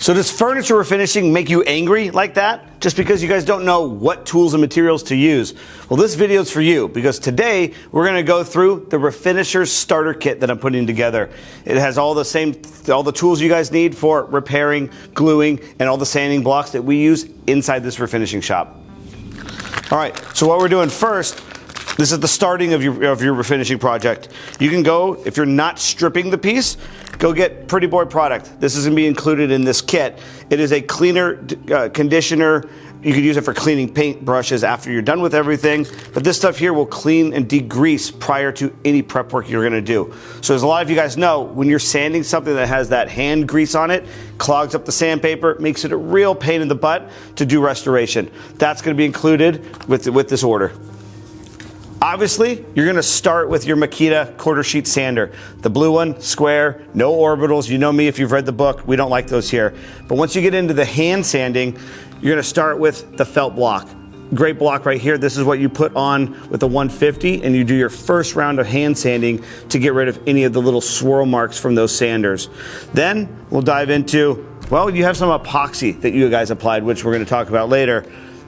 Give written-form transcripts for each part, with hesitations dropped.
So does furniture refinishing make you angry like that? Just because you guys don't know what tools and materials to use? Well, this video is for you because today we're going to go through the Refinisher starter kit that I'm putting together. It has all the tools you guys need for repairing, gluing, and all the sanding blocks that we use inside this refinishing shop. All right, so what we're doing first, this is the starting of your refinishing project. You can go, if you're not stripping the piece, go get Pretty Boy product. This is going to be included in this kit. It is a cleaner, conditioner. You can use it for cleaning paint brushes after you're done with everything. But this stuff here will clean and degrease prior to any prep work you're going to do. So as a lot of you guys know, when you're sanding something that has that hand grease on it, clogs up the sandpaper, makes it a real pain in the butt to do restoration. That's going to be included with this order. Obviously, you're going to start with your Makita quarter sheet sander. The blue one, square, no orbitals. You know me, if you've read the book, we don't like those here. But once you get into the hand sanding, you're going to start with the felt block. Great block right here. This is what you put on with the 150, and you do your first round of hand sanding to get rid of any of the little swirl marks from those sanders. Then we'll dive into, well, you have some epoxy that you guys applied, which we're going to talk about later.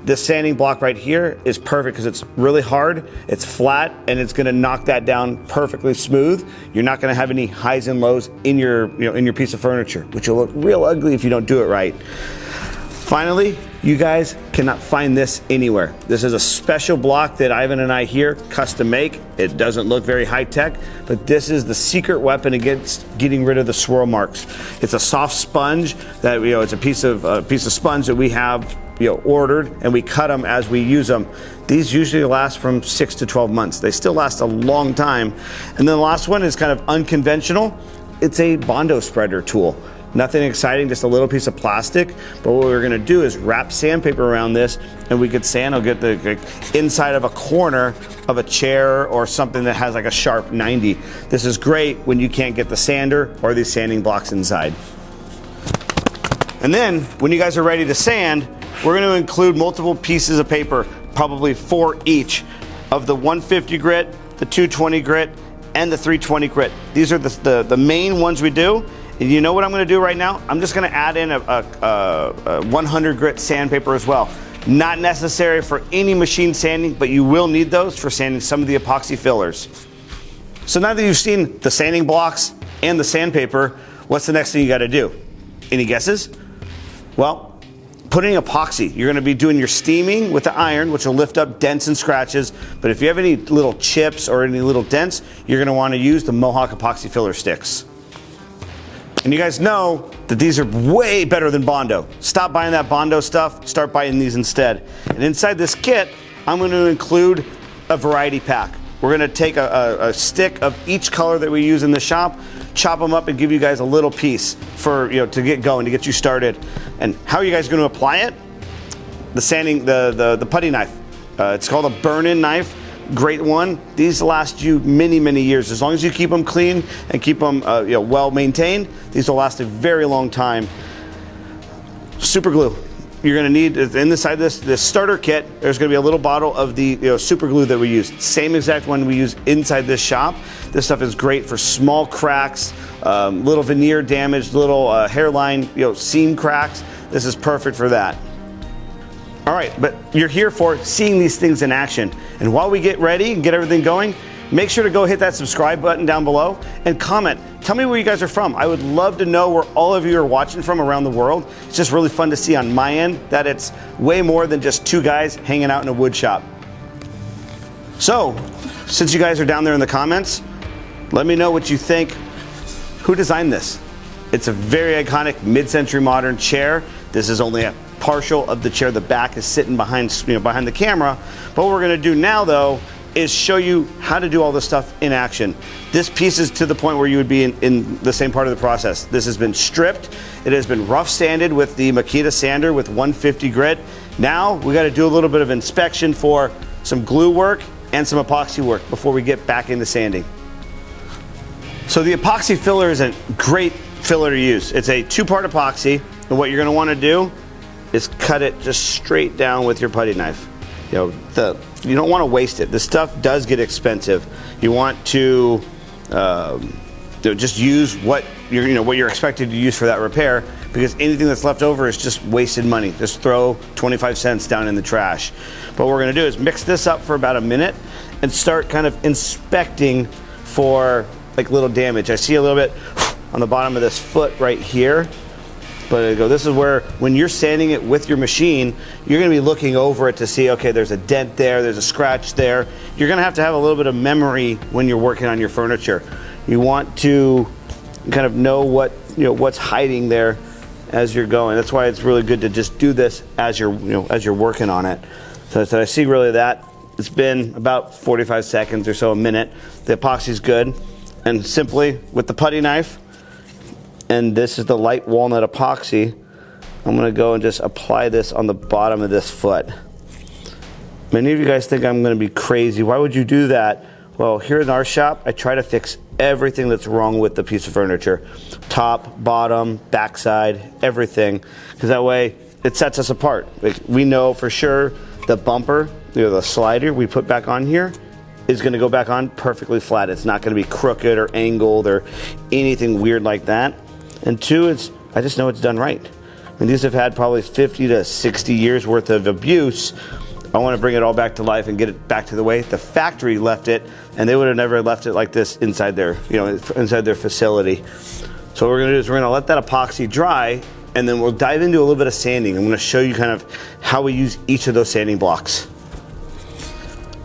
This sanding block right here is perfect because it's really hard, it's flat, and it's going to knock that down perfectly smooth. You're not going to have any highs and lows in your, in your piece of furniture, which will look real ugly if you don't do it right. Finally, you guys cannot find this anywhere. This is a special block that Ivan and I here custom make. It doesn't look very high tech, but this is the secret weapon against getting rid of the swirl marks. It's a soft sponge that, it's a piece of sponge that we have ordered, and we cut them as we use them. These usually last from 6 to 12 months. They still last a long time. And then the last one is kind of unconventional. It's a Bondo spreader tool. Nothing exciting, just a little piece of plastic. But what we're gonna do is wrap sandpaper around this, and we could sand, I'll get the inside of a corner of a chair or something that has like a sharp 90. This is great when you can't get the sander or these sanding blocks inside. And then when you guys are ready to sand, we're going to include multiple pieces of paper, probably 4 each, of the 150 grit, the 220 grit, and the 320 grit. These are the main ones we do. And you know what I'm going to do right now? I'm just going to add in a 100 grit sandpaper as well. Not necessary for any machine sanding, but you will need those for sanding some of the epoxy fillers. So now that you've seen the sanding blocks and the sandpaper, what's the next thing you got to do? Any guesses? Well, putting epoxy. You're going to be doing your steaming with the iron, which will lift up dents and scratches. But if you have any little chips or any little dents, you're going to want to use the Mohawk epoxy filler sticks. And you guys know that these are way better than Bondo. Stop buying that Bondo stuff, start buying these instead. And inside this kit, I'm going to include a variety pack. We're going to take a stick of each color that we use in the shop, chop them up, and give you guys a little piece for to get going, to get you started. And how are you guys going to apply it? The sanding, the putty knife. It's called a burn-in knife. Great one. These last you many years. As long as you keep them clean and keep them well maintained, these will last a very long time. Super glue. You're going to need, in the side of this starter kit, there's going to be a little bottle of the super glue that we use. Same exact one we use inside this shop. This stuff is great for small cracks, little veneer damage, little hairline seam cracks. This is perfect for that. All right, but you're here for seeing these things in action. And while we get ready and get everything going, make sure to go hit that subscribe button down below and comment. Tell me where you guys are from. I would love to know where all of you are watching from around the world. It's just really fun to see on my end that it's way more than just 2 guys hanging out in a wood shop. So, since you guys are down there in the comments, let me know what you think. Who designed this? It's a very iconic mid-century modern chair. This is only a partial of the chair. The back is sitting behind, behind the camera. But what we're gonna do now though is show you how to do all this stuff in action. This piece is to the point where you would be in the same part of the process. This has been stripped. It has been rough sanded with the Makita sander with 150 grit. Now we got to do a little bit of inspection for some glue work and some epoxy work before we get back into sanding. So the epoxy filler is a great filler to use. It's a 2-part epoxy, and what you're going to want to do is cut it just straight down with your putty knife. You don't want to waste it. This stuff does get expensive. You want to just use what you're expected to use for that repair, because anything that's left over is just wasted money. Just throw 25 cents down in the trash. But what we're gonna do is mix this up for about a minute and start kind of inspecting for like little damage. I see a little bit on the bottom of this foot right here. But this is where, when you're sanding it with your machine, you're gonna be looking over it to see, okay, there's a dent there, there's a scratch there. You're gonna have to have a little bit of memory when you're working on your furniture. You want to kind of know what, what's hiding there as you're going. That's why it's really good to just do this as you're, as you're working on it. So I see really that. It's been about 45 seconds or so, a minute. The epoxy's good. And simply, with the putty knife, and this is the light walnut epoxy, I'm gonna go and just apply this on the bottom of this foot. Many of you guys think I'm gonna be crazy. Why would you do that? Well, here in our shop, I try to fix everything that's wrong with the piece of furniture. Top, bottom, backside, everything. Because that way, it sets us apart. Like, we know for sure the bumper, the slider we put back on here, is gonna go back on perfectly flat. It's not gonna be crooked or angled or anything weird like that. And two, I just know it's done right. I mean, these have had probably 50 to 60 years worth of abuse. I want to bring it all back to life and get it back to the way the factory left it, and they would have never left it like this inside their, inside their facility. So what we're gonna do is we're gonna let that epoxy dry, and then we'll dive into a little bit of sanding. I'm gonna show you kind of how we use each of those sanding blocks.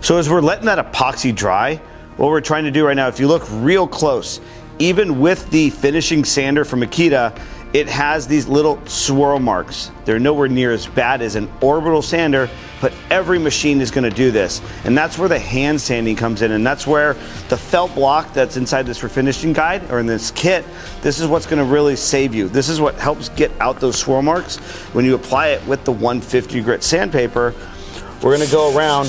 So as we're letting that epoxy dry, what we're trying to do right now, if you look real close, even with the finishing sander from Makita, it has these little swirl marks. They're nowhere near as bad as an orbital sander, but every machine is gonna do this. And that's where the hand sanding comes in, and that's where the felt block that's inside this refinishing guide, or in this kit, this is what's gonna really save you. This is what helps get out those swirl marks. When you apply it with the 150 grit sandpaper, we're gonna go around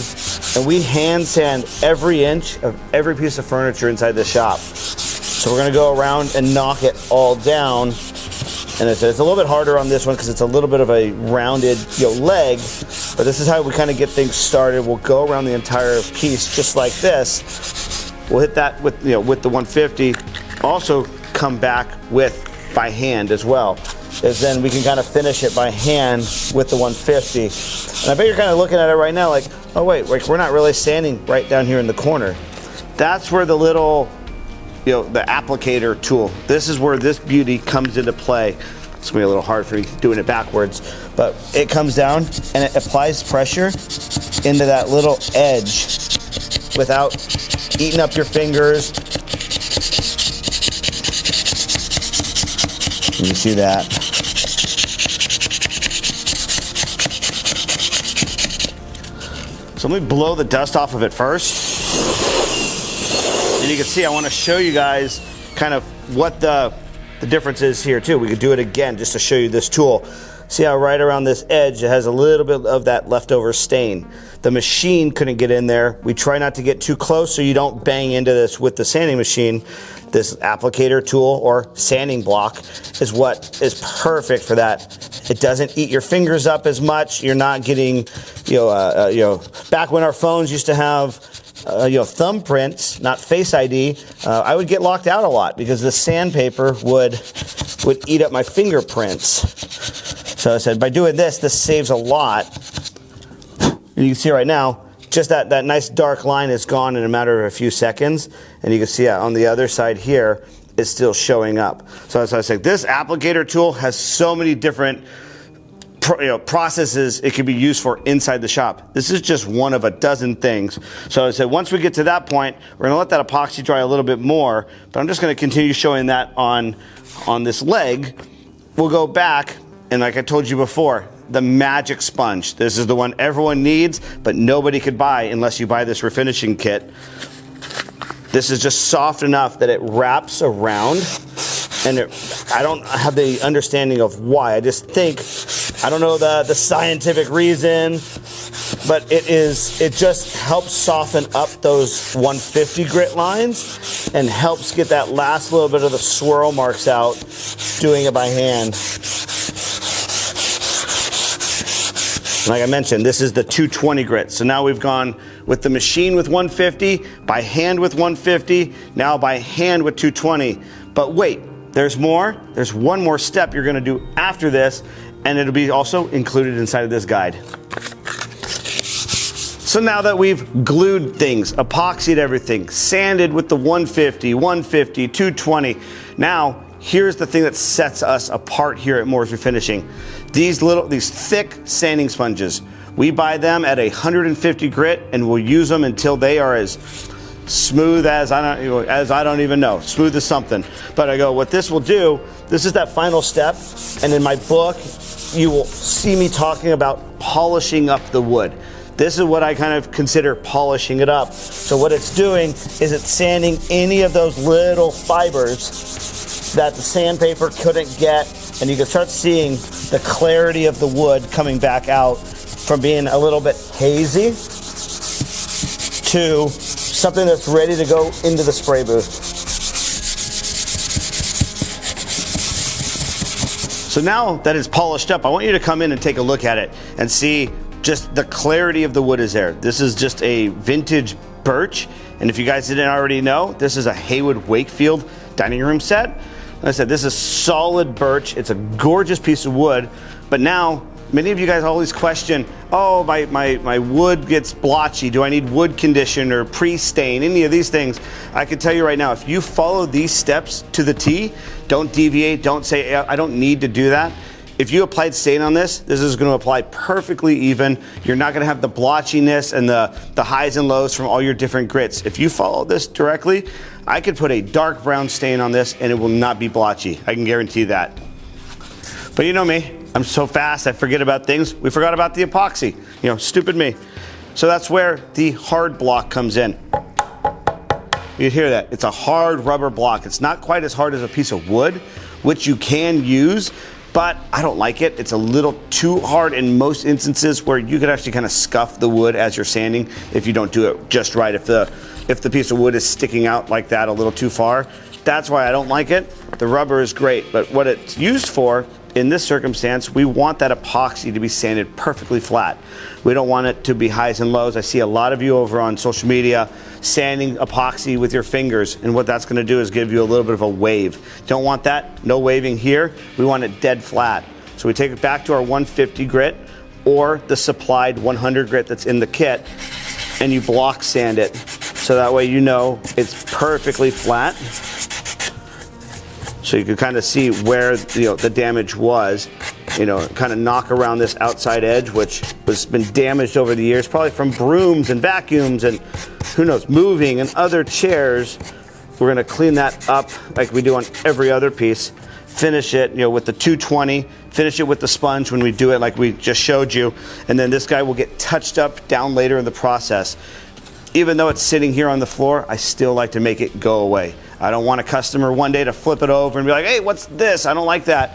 and we hand sand every inch of every piece of furniture inside the shop. So we're gonna go around and knock it all down. And it's a little bit harder on this one because it's a little bit of a rounded leg, but this is how we kind of get things started. We'll go around the entire piece just like this. We'll hit that with, with the 150. Also come back with by hand as well. Is then we can kind of finish it by hand with the 150. And I bet you're kind of looking at it right now like, oh wait, we're not really sanding right down here in the corner. That's where the little, the applicator tool, this is where this beauty comes into play. It's gonna be a little hard for me doing it backwards, but it comes down and it applies pressure into that little edge without eating up your fingers. You see that? So let me blow the dust off of it first. And you can see, I want to show you guys kind of what the difference is here too. We could do it again just to show you this tool. See how right around this edge it has a little bit of that leftover stain. The machine couldn't get in there. We try not to get too close so you don't bang into this with the sanding machine. This applicator tool or sanding block is what is perfect for that. It doesn't eat your fingers up as much. You're not getting, back when our phones used to have thumbprints, not Face ID, I would get locked out a lot because the sandpaper would eat up my fingerprints. So I said, by doing this saves a lot. And you can see right now, just that nice dark line is gone in a matter of a few seconds. And you can see on the other side here, it's still showing up. So as I said, this applicator tool has so many different processes it can be used for inside the shop. This is just one of a dozen things. So I said, once we get to that point, we're gonna let that epoxy dry a little bit more, but I'm just gonna continue showing that on this leg. We'll go back, and like I told you before, the magic sponge. This is the one everyone needs, but nobody could buy unless you buy this refinishing kit. This is just soft enough that it wraps around, and I don't have the understanding of why. I just think, I don't know the scientific reason, but it just helps soften up those 150 grit lines and helps get that last little bit of the swirl marks out doing it by hand. Like I mentioned, this is the 220 grit. So now we've gone with the machine with 150, by hand with 150, now by hand with 220. But wait, there's more. There's one more step you're gonna do after this, and it'll be also included inside of this guide. So now that we've glued things, epoxied everything, sanded with the 150, 150, 220, now here's the thing that sets us apart here at Moore's Refinishing. These thick sanding sponges. We buy them at 150 grit, and we'll use them until they are as smooth as I don't even know, smooth as something. But I go, what this will do, this is that final step, and in my book, you will see me talking about polishing up the wood. This is what I kind of consider polishing it up. So what it's doing is it's sanding any of those little fibers that the sandpaper couldn't get, and you can start seeing the clarity of the wood coming back out from being a little bit hazy to something that's ready to go into the spray booth. So now that it's polished up, I want you to come in and take a look at it and see just the clarity of the wood is there. This is just a vintage birch, and if you guys didn't already know, this is a Haywood Wakefield dining room set. Like I said, this is solid birch. It's a gorgeous piece of wood, but now many of you guys always question, oh, my wood gets blotchy. Do I need wood conditioner, pre-stain, any of these things? I can tell you right now, if you follow these steps to the T, don't deviate, don't say, I don't need to do that. If you applied stain on this, this is going to apply perfectly even. You're not going to have the blotchiness and the highs and lows from all your different grits. If you follow this directly, I could put a dark brown stain on this and it will not be blotchy. I can guarantee that. But you know me, I'm so fast, I forget about things. We forgot about the epoxy. You know, stupid me. So that's where the hard block comes in. You hear that? It's a hard rubber block. It's not quite as hard as a piece of wood, which you can use, but I don't like it. It's a little too hard in most instances where you could actually kind of scuff the wood as you're sanding if you don't do it just right. If the piece of wood is sticking out like that a little too far, that's why I don't like it. The rubber is great, but what it's used for in this circumstance, we want that epoxy to be sanded perfectly flat. We don't want it to be highs and lows. I see a lot of you over on social media sanding epoxy with your fingers, and what that's going to do is give you a little bit of a wave. Don't want that. No waving here. We want it dead flat. So we take it back to our 150 grit or the supplied 100 grit that's in the kit, and you block sand it. So that way you know it's perfectly flat. So you can kind of see where the damage was, kind of knock around this outside edge, which has been damaged over the years, probably from brooms and vacuums and who knows, moving and other chairs. We're gonna clean that up like we do on every other piece. Finish it, with the 220, finish it with the sponge when we do it like we just showed you, and then this guy will get touched up down later in the process. Even though it's sitting here on the floor, I still like to make it go away. I don't want a customer one day to flip it over and be like, hey, what's this? I don't like that.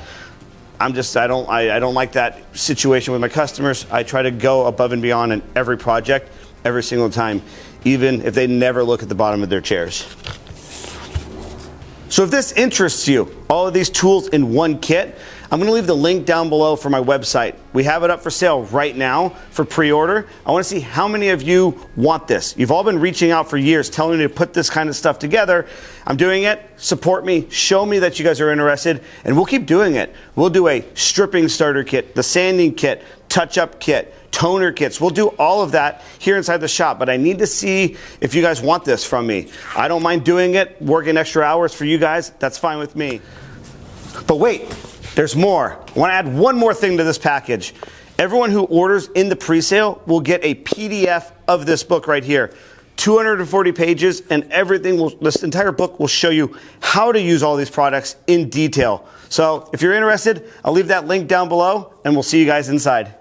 I don't like that situation with my customers. I try to go above and beyond in every project, every single time, even if they never look at the bottom of their chairs. So if this interests you, all of these tools in one kit, I'm going to leave the link down below for my website. We have it up for sale right now for pre-order. I want to see how many of you want this. You've all been reaching out for years telling me to put this kind of stuff together. I'm doing it. Support me. Show me that you guys are interested, and we'll keep doing it. We'll do a stripping starter kit, the sanding kit, touch-up kit, toner kits. We'll do all of that here inside the shop, but I need to see if you guys want this from me. I don't mind doing it, working extra hours for you guys. That's fine with me. But wait, there's more. I want to add one more thing to this package. Everyone who orders in the pre-sale will get a PDF of this book right here. 240 pages, and this entire book will show you how to use all these products in detail. So if you're interested, I'll leave that link down below, and we'll see you guys inside.